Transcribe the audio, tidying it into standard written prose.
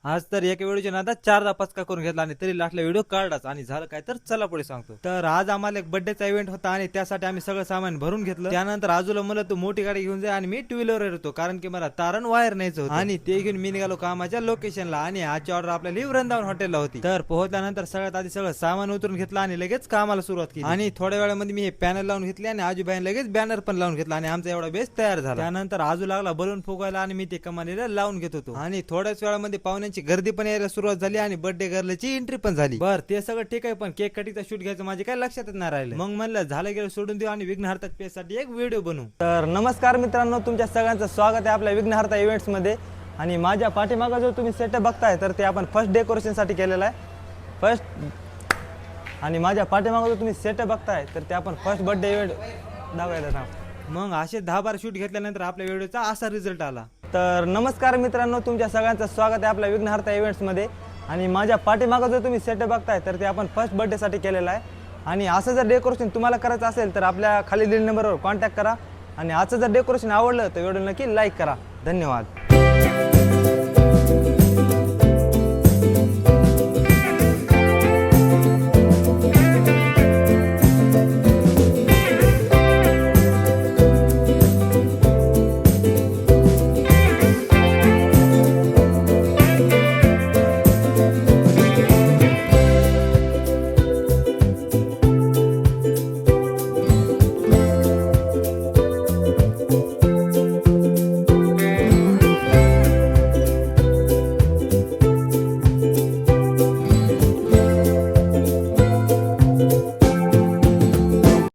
आज तर एका व्हिडिओच्या नादात चारदा पचका करून घेतला आणि तरी लास्टला व्हिडिओ काढलाच आणि झालं काय तर चला पुढे सांगतो। तर आज आम्हाला एक बर्थडेचा इव्हेंट होता आणि त्यासाठी आम्ही सगळं सामान भरून घेतलं। त्यानंतर आजूला मला तू मोठी गाडी घेऊन जा आणि मी टू व्हीलर येतो कारण की मला तारण वायर न्यायचं होतं आणि ते घेऊन मी निघालो कामाच्या लोकेशनला आणि आजची ऑर्डर आपल्याला वृंदावन हॉटेलला होती। तर पोहोचल्यानंतर सगळ्यात आधी सगळं सामान उतरून घेतलं आणि लगेच कामाला सुरुवात केली आणि थोड्या वेळामध्ये मी हे पॅनल लावून घेतले आणि आजूबाईने लगेच बॅनर पण लावून घेतला आणि आमचा एवढा बेस तयार झाला। त्यानंतर आजू लागला बलून फुगायला आणि मी ते कमानीला लावून घेत होतो आणि थोड्याच वेळामध्ये पाहुण्यांची गर्दी पण यायला सुरुवात झाली आणि बर्थडे गर्लची एंट्री पण झाली। बर ते सगळं ठीक आहे पण केक कटिंगचा शूट घ्यायचं माझे काय लक्षातच नाही राहिलं। मग म्हणलं झालं गेलं सोडून देऊ आणि विघ्नहर्ता पेज साठी एक व्हिडिओ बनवू। तर नमस्कार मित्रांनो, तुमच्या सगळ्यांचं स्वागत आहे आपल्या विघ्नहर्ता इव्हेंट्स मध्ये। आणि माझ्या पाठीमागे जो तुम्ही सेटअप बघताय तर ते आपण फर्स्ट डेकोरेशन साठी केलेलं आहे आणि माझ्या पाठीमागे जो तुम्ही सेटअप बघताय तर ते आपण फर्स्ट बर्थडे इव्हेंट दाखवायला ना। मग असे 10-12 शूट घेतल्यानंतर आपल्या व्हिडिओचा असा रिझल्ट आला। तर नमस्कार मित्रांनो, तुमच्या सगळ्यांचं स्वागत आहे आपल्या विघ्नहर्ता इव्हेंट्स मध्ये। आणि माझ्या पाठीमागे जो तुम्ही सेटअप बघताय तर ते आपण फर्स्ट बर्थडे साठी केलेलं आहे आणि असं जर डेकोरेशन तुम्हाला करायचं असेल तर आपल्या खाली दिलेल्या नंबरवर कॉन्टॅक्ट करा आणि आजचं जर डेकोरेशन आवडलं तर व्हिडिओ नक्की लाईक करा। धन्यवाद।